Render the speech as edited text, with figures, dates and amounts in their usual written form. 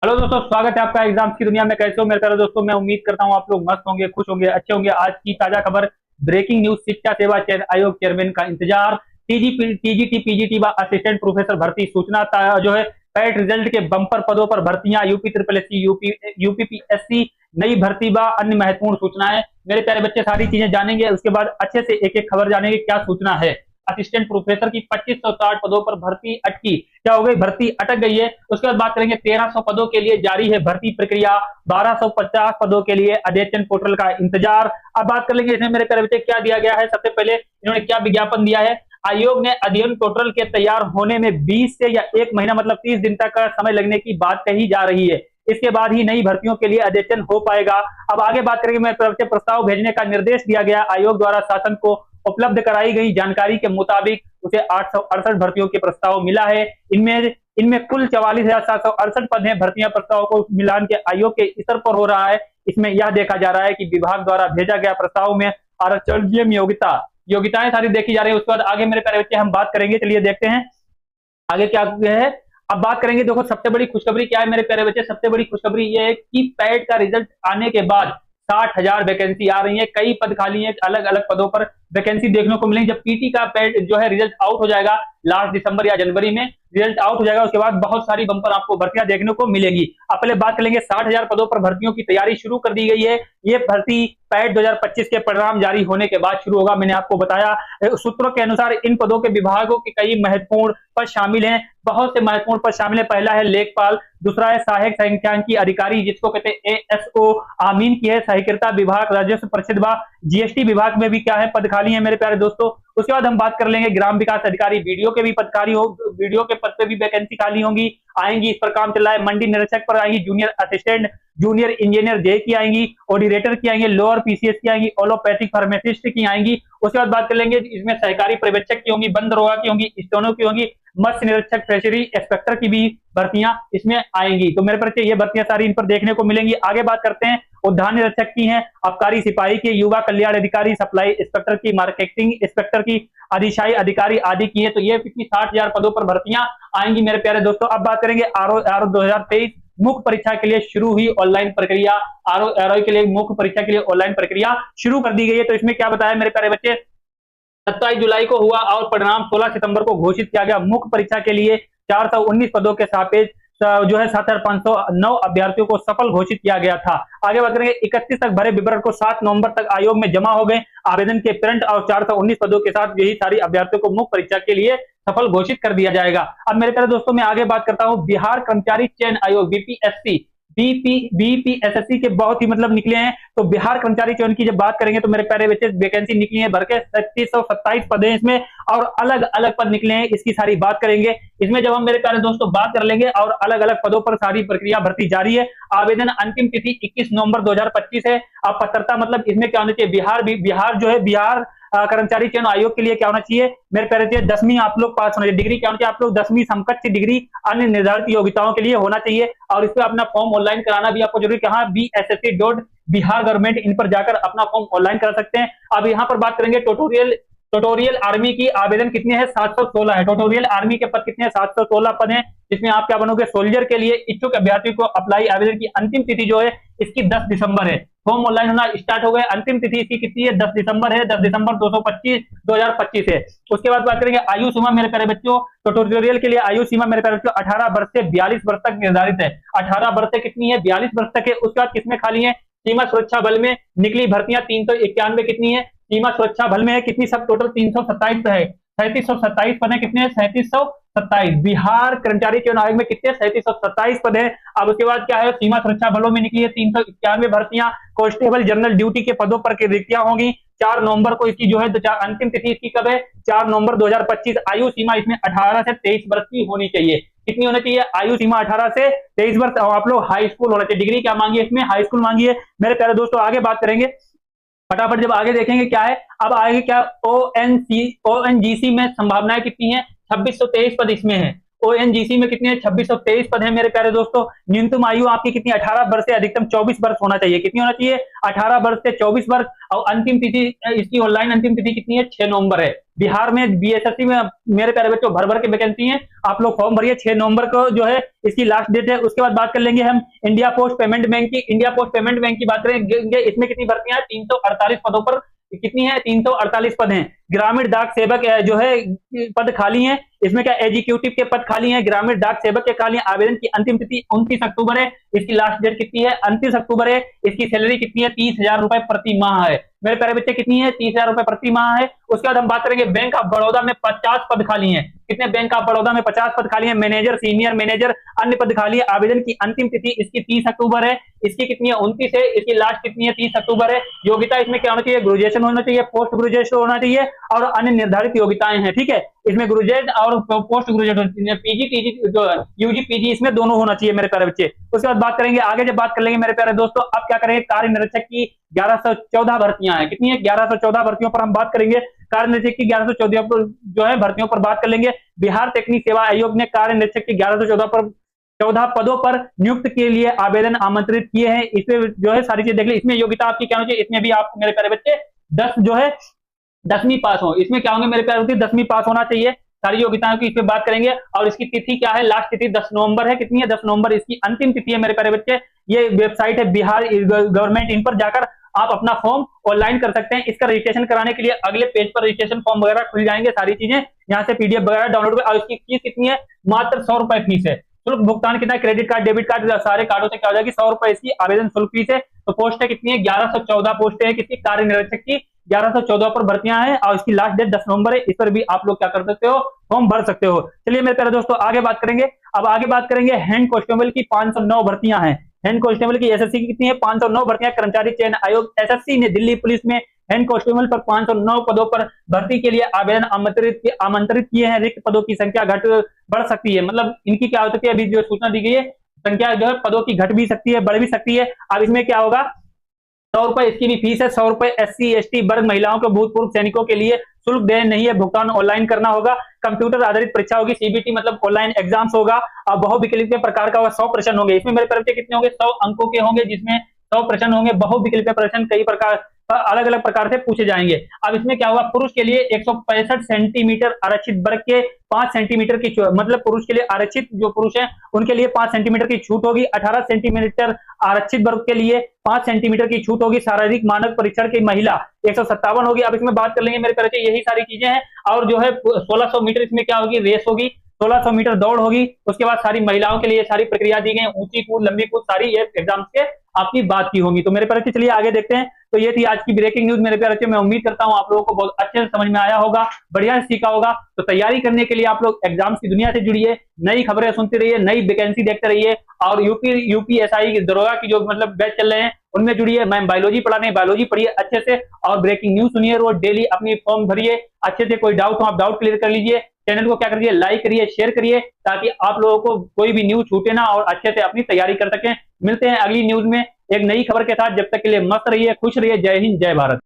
Hello दोस्तों, स्वागत है आपका एग्जाम्स की दुनिया में। कैसे हो मेरे प्यारे दोस्तों? मैं उम्मीद करता हूँ आप लोग मस्त होंगे, खुश होंगे, अच्छे होंगे। आज की ताजा खबर, ब्रेकिंग न्यूज। शिक्षा सेवा चयन आयोग चेयरमैन का इंतजार। टीजीटी पीजीटी व असिस्टेंट प्रोफेसर भर्ती सूचना जो है पैट रिजल्ट के बम्पर पदों पर भर्तियां। UP triple S C, UPPSC, नई भर्ती व अन्य महत्वपूर्ण सूचनाएं। मेरे प्यारे बच्चे, सारी चीजें जानेंगे, उसके बाद अच्छे से एक एक खबर जानेंगे क्या सूचना है। असिस्टेंट प्रोफेसर की 2560 पदों पर भर्ती अटकी। क्या हो गई? भर्ती अटक गई है। उसके बाद बात करेंगे 1300 पदों के लिए जारी है भर्ती प्रक्रिया। 1250 पदों के लिए अध्ययन पोर्टल का इंतजार। अब बात कर लेंगे इसमें मेरे प्यारे बच्चे क्या दिया गया है। सबसे पहले इन्होंने क्या विज्ञापन दिया है। आयोग ने अध्ययन पोर्टल के तैयार होने में 20 से या 1 महीना मतलब 30 दिन तक का समय लगने की बात कही जा रही है। इसके बाद ही नई भर्तियों के लिए अध्ययन हो पाएगा। अब आगे बात करेंगे मेरे तरफ से प्रस्ताव भेजने का निर्देश दिया गया। आयोग द्वारा शासन को उपलब्ध कराई गई जानकारी के मुताबिक उसे 868 भर्तियों के प्रस्ताव मिला है। इनमें इनमें कुल 44,768 पद हैं। भर्तियां प्रस्ताव को मिलान के आयोग के स्तर पर हो रहा है। इसमें यह देखा जा रहा है कि विभाग द्वारा भेजा गया प्रस्ताव में आरक्षणीय योग्यताएं सारी देखी जा रही है। उसके बाद आगे मेरे प्यारे बच्चे हम बात करेंगे। चलिए देखते हैं आगे क्या है। अब बात करेंगे, देखो सबसे बड़ी खुशखबरी क्या है मेरे प्यारे बच्चे। सबसे बड़ी खुशखबरी यह है कि पैट का रिजल्ट आने के बाद 60,000 वैकेंसी आ रही है। कई पद खाली है, अलग अलग पदों पर वैकेंसी देखने को मिलेंगी। जब पीटी का पैट जो है रिजल्ट आउट हो जाएगा लास्ट दिसंबर या जनवरी में रिजल्ट आउट हो जाएगा, उसके बाद बहुत सारी बंपर आपको भर्तियां देखने को मिलेंगी। अब पहले बात करेंगे 60,000 पदों पर भर्तियों की तैयारी शुरू कर दी गई है। ये भर्ती पैट 2025 के परिणाम जारी होने के बाद शुरू होगा। मैंने आपको बताया सूत्रों के अनुसार इन पदों के विभागों के कई महत्वपूर्ण पद शामिल हैं। बहुत से महत्वपूर्ण पद शामिल है। पहला है लेखपाल, दूसरा है सहायक सांख्यिकी अधिकारी जिसको कहते हैं एएसओ, आमीन की है सहकारिता विभाग, राजस्व परिषद व जीएसटी विभाग में भी क्या है पद खाली है मेरे प्यारे दोस्तों। उसके बाद हम बात कर लेंगे ग्राम विकास अधिकारी, वीडियो के भी पद खाली हो, वीडियो के पद पे भी वैकेंसी खाली होंगी, आएंगी। इस पर काम चल रहा है। मंडी निरीक्षक पर आएंगी, जूनियर असिस्टेंट, जूनियर इंजीनियर जे की आएंगी, ऑडिटर की आएंगी, लोअर पीसीएस की आएंगी, ओलोपैथिक फार्मासिस्ट की आएंगी। उसके बाद बात कर लेंगे इसमें सहकारी पर्यवेक्षक की होंगी, बंदरोगा की होंगी, स्टोनो की होंगी, मत्स्य निरीक्षक, फिशरी इंस्पेक्टर की भी भर्तियां इसमें आएंगी। तो मेरे पर ये भर्तियां सारी इन पर देखने को मिलेंगी। आगे बात करते हैं उद्यान निरीक्षक की हैं, आबकारी सिपाही की, युवा कल्याण अधिकारी, सप्लाई इंस्पेक्टर की, मार्केटिंग इंस्पेक्टर की, अधिशाई अधिकारी आदि की है। तो ये कितनी 60,000 पदों पर भर्तियां आएंगी मेरे प्यारे दोस्तों। अब बात करेंगे आरओ 2023 मुख्य परीक्षा के लिए शुरू हुई ऑनलाइन प्रक्रिया। आरओ के लिए मुख्य परीक्षा के लिए ऑनलाइन प्रक्रिया शुरू कर दी गई है। तो इसमें क्या बताया मेरे प्यारे बच्चे, 27 जुलाई को हुआ और परिणाम 16 सितंबर को घोषित किया गया। मुख्य परीक्षा के लिए 419 पदों के सापेक्ष जो है 7,509 अभ्यर्थियों को सफल घोषित किया गया था। आगे बात करेंगे 31 तक भरे विवरण को 7 नवंबर तक आयोग में जमा हो गए आवेदन के प्रिंट और 419 पदों के साथ यही सारी अभ्यर्थियों को मुख्य परीक्षा के लिए सफल घोषित कर दिया जाएगा। अब मेरे प्यारे दोस्तों मैं आगे बात करता हूं। बिहार कर्मचारी चयन आयोग बीपीएससी बीपीएसएससी के बहुत ही मतलब निकले हैं। तो बिहार कर्मचारी चयन की जब बात करेंगे तो मेरे प्यारे बच्चे वैकेंसी निकली है भर के 3727 पद हैं इसमें, और अलग अलग पद निकले हैं। इसकी सारी बात करेंगे इसमें जब हम मेरे प्यारे दोस्तों बात कर लेंगे। और अलग अलग पदों पर सारी प्रक्रिया भर्ती जारी है। आवेदन अंतिम तिथि 21 नवंबर 2025 है। अब पात्रता मतलब इसमें क्या होना चाहिए, बिहार जो है बिहार कर्मचारी चयन आयोग के लिए क्या होना चाहिए मेरे प्यारे, 10वीं आप लोग पास होना चाहिए। डिग्री क्या होना चाहिए आप लोग 10वीं समकक्ष डिग्री अन्य निर्धारित योग्यताओं के लिए होना चाहिए। और इस पर अपना फॉर्म ऑनलाइन कराना भी आपको जरूरी, कहाँ BSSC.बिहार गवर्नमेंट, इन पर जाकर अपना फॉर्म ऑनलाइन करा सकते हैं। अब यहाँ पर बात करेंगे टोटोरियल आर्मी की आवेदन कितने हैं, 716 है। टोटोरियल आर्मी के पद कितने हैं, 716 पद हैं। जिसमें आप क्या बनोगे, सोल्जर के लिए इच्छुक अभ्यर्थी को अप्लाई आवेदन की अंतिम तिथि जो है इसकी 10 दिसंबर है। फॉर्म ऑनलाइन होना स्टार्ट हो गया। अंतिम तिथि इसकी कितनी है, 10 दिसंबर है। 10 दिसंबर 2025 है। उसके बाद बात करेंगे आयु सीमा मेरे प्यारे बच्चों। टोटोरियल के लिए आयु सीमा मेरे प्यारे बच्चों 18 वर्ष से 42 वर्ष तक निर्धारित है। 18 वर्ष से कितनी है, 42 वर्ष तक है। उसके बाद किसमें खाली है, सीमा सुरक्षा बल में निकली भर्तियां 391 कितनी है, सीमा सुरक्षा बल में है कितनी, सब टोटल 327 है। 3727 पद है, कितने हैं, 3727। बिहार कर्मचारी चयन आयोग में कितने, 3727 पद है। अब उसके बाद क्या है, सीमा सुरक्षा बलों में निकली है 391 भर्तियां। कांस्टेबल जनरल ड्यूटी के पदों पर रिक्तियां होंगी। 4 नवंबर को इसकी जो है अंतिम तिथि इसकी कब है, 4 नवंबर 2025। आयु सीमा इसमें 18 से 23 वर्ष की होनी चाहिए। कितनी होनी चाहिए, आयु सीमा 18 से 23 वर्ष। आप लोग हाई स्कूल होना चाहिए। डिग्री क्या मांगी है इसमें, हाई स्कूल मांगी है मेरे प्यारे दोस्तों। आगे बात करेंगे फटाफट, जब आगे देखेंगे क्या है। अब आगे क्या, ओएनजीसी में संभावनाएं कितनी है, 2623 पद इसमें है। ओएनजीसी में कितनी है 2623 पद है मेरे प्यारे दोस्तों। न्यूनतम आयु आपकी कितनी 18 वर्ष से अधिकतम 24 वर्ष होना चाहिए। कितनी होना चाहिए 18 वर्ष से 24 वर्ष। और अंतिम तिथि इसकी ऑनलाइन अंतिम तिथि कितनी है 6 नवंबर है। बिहार में बीएसएससी में मेरे प्यारे बच्चों भर भर के वैकेंसी है, आप लोग फॉर्म भरिए। 6 नवंबर को जो है इसकी लास्ट डेट है। उसके बाद बात कर लेंगे हम इंडिया पोस्ट पेमेंट बैंक की। इंडिया पोस्ट पेमेंट बैंक की बात करेंगे, इसमें कितनी भर्तियां 348 पदों पर कितनी है 348 पद हैं। ग्रामीण डाक सेवक जो है पद खाली हैं। इसमें क्या एग्जीक्यूटिव के पद खाली हैं, ग्रामीण डाक सेवक के खाली हैं। आवेदन की अंतिम तिथि 29 अक्टूबर है। इसकी लास्ट डेट कितनी है 29 अक्टूबर है। इसकी सैलरी कितनी है 30,000 रुपए प्रति माह है मेरे प्यारे बच्चे। कितनी है 30,000 रुपए प्रति माह है। उसके बाद हम बात करेंगे बैंक ऑफ बड़ौदा में 50 पद खाली हैं। कितने बैंक ऑफ बड़ौदा में 50 पद खाली हैं। मैनेजर, सीनियर मैनेजर, अन्य पद खाली है। आवेदन की अंतिम तिथि इसकी 30 अक्टूबर है। इसकी कितनी है 29 है। इसकी लास्ट कितनी है 30 अक्टूबर है। योग्यता इसमें क्या होना चाहिए ग्रेजुएशन होना चाहिए, पोस्ट ग्रेजुएशन होना चाहिए और अन्य निर्धारित योग्यताएं हैं। ठीक है, इसमें ग्रेजुएट और पोस्ट ग्रेजुएट पीजी टीजी जो यूजी पीजी इसमें दोनों होना चाहिए मेरे प्यारे बच्चे। उसके बाद बात करेंगे आगे, जब बात कर लेंगे मेरे प्यारे दोस्तों, अब क्या करेंगे कार्य निरीक्षक की 1114 भर्तियां हैं। कितनी है 1114 भर्तियों पर हम बात करेंगे। कार्य निरीक्षक की 1114 पर जो है भर्तियों पर बात कर लेंगे। बिहार तकनीक सेवा आयोग ने कार्य निरीक्षक की 1114 पर 14 पदों पर नियुक्त के लिए आवेदन आमंत्रित किए हैं। इसमें जो है सारी चीज देख ली। इसमें योग्यता आपकी क्या होनी चाहिए, इसमें भी आप मेरे प्यारे बच्चे 10 जो है 10वीं पास हो। इसमें क्या होंगे मेरे प्यारे बच्चे 10वीं पास होना चाहिए। सारी योग्यताओं की इस पे बात करेंगे। और इसकी तिथि क्या है, लास्ट तिथि 10 नवंबर है। कितनी है 10 नवंबर इसकी अंतिम तिथि है मेरे प्यारे बच्चे। ये वेबसाइट है बिहार गवर्नमेंट, इन पर जाकर आप अपना फॉर्म ऑनलाइन कर सकते हैं। इसका रजिस्ट्रेशन कराने के लिए अगले पेज पर रजिस्ट्रेशन फॉर्म वगैरह खुल जाएंगे, सारी चीजें यहाँ से पीडीएफ वगैरह डाउनलोड कर। और इसकी फीस कितनी है मात्र 100 रुपए फीस है। शुल्क भुगतान कितना, क्रेडिट कार्ड, डेबिट कार्ड, सारे कार्डों से क्या हो जाएगी 100 रुपए इसकी आवेदन शुल्क फीस है। तो पोस्ट है कितनी है 1114 पोस्ट है किसी कार्य निरीक्षक की 1114 पर भर्तियां हैं। और इसकी लास्ट डेट 10 नवंबर है। इस पर भी आप लोग क्या कर सकते हो फॉर्म भर सकते हो। चलिए मेरे प्यारे दोस्तों आगे बात करेंगे। अब आगे बात करेंगे हैंड कांस्टेबल की 509 भर्तियां हैं। हैंड कांस्टेबल की एसएससी की कितनी है 509 भर्तियां। कर्मचारी चयन आयोग एसएससी ने दिल्ली पुलिस में हैंड कांस्टेबल पर 509 पदों पर भर्ती के लिए आवेदन आमंत्रित किए हैं। रिक्त पदों की संख्या घट बढ़ सकती है, मतलब इनकी क्या हो सकती है, अभी जो सूचना दी गई है संख्या जो है पदों की घट भी सकती है, बढ़ भी सकती है। अब इसमें क्या होगा 100 रुपए इसकी भी फीस है। 100 रुपए एससी एसटी वर्ग महिलाओं के भूतपूर्व सैनिकों के लिए शुल्क देय नहीं है, भुगतान ऑनलाइन करना होगा। कंप्यूटर आधारित परीक्षा होगी, सीबीटी मतलब ऑनलाइन एग्जाम्स होगा। और बहुविकल्पीय प्रकार का होगा, 100 प्रश्न होंगे। इसमें मेरे तरफ से कितने होंगे 100 अंकों के होंगे, जिसमें 100 प्रश्न होंगे। बहुविकल्पीय प्रश्न कई प्रकार अलग अलग प्रकार से पूछे जाएंगे। अब इसमें क्या होगा पुरुष के लिए 165 सेंटीमीटर आरक्षित वर्ग के 5 सेंटीमीटर की मतलब पुरुष के लिए आरक्षित जो पुरुष है उनके लिए 5 सेंटीमीटर की छूट होगी। 18 सेंटीमीटर आरक्षित वर्ग के लिए 5 सेंटीमीटर की छूट होगी। शारीरिक मानक परीक्षण की महिला 157 होगी। अब इसमें बात कर लेंगे मेरे तरफ से, यही सारी चीजें हैं। और जो है 1600 मीटर इसमें क्या होगी रेस होगी, 1600 मीटर दौड़ होगी। उसके बाद सारी महिलाओं के लिए सारी प्रक्रिया दी गई, ऊंची कूद, लंबी कूद, सारी ये एग्जाम्स के आपकी बात की होंगी। तो मेरे प्यारे चलिए आगे देखते हैं। तो ये थी आज की ब्रेकिंग न्यूज मेरे प्यारे। मैं उम्मीद करता हूं आप लोगों को बहुत अच्छे से समझ में आया होगा, बढ़िया से सीखा होगा। तो तैयारी करने के लिए आप लोग एग्जाम्स की दुनिया से जुड़िए, नई खबरें सुनते रहिए, नई वैकेंसी देखते रहिए। और यूपीएसआई दरोगा की जो मतलब बैच चल रहे हैं उनमें जुड़िए। मैम बायोलॉजी पढ़ाने, बायोलॉजी पढ़िए अच्छे से और ब्रेकिंग न्यूज सुनिए रोज डेली। अपनी फॉर्म भरिए अच्छे से, कोई डाउट हो आप डाउट क्लियर कर लीजिए। चैनल को क्या करिए लाइक करिए, शेयर करिए, ताकि आप लोगों को कोई भी न्यूज छूटे ना और अच्छे से अपनी तैयारी कर सकें। मिलते हैं अगली न्यूज में एक नई खबर के साथ। जब तक के लिए मस्त रहिए, खुश रहिए। जय हिंद, जय भारत।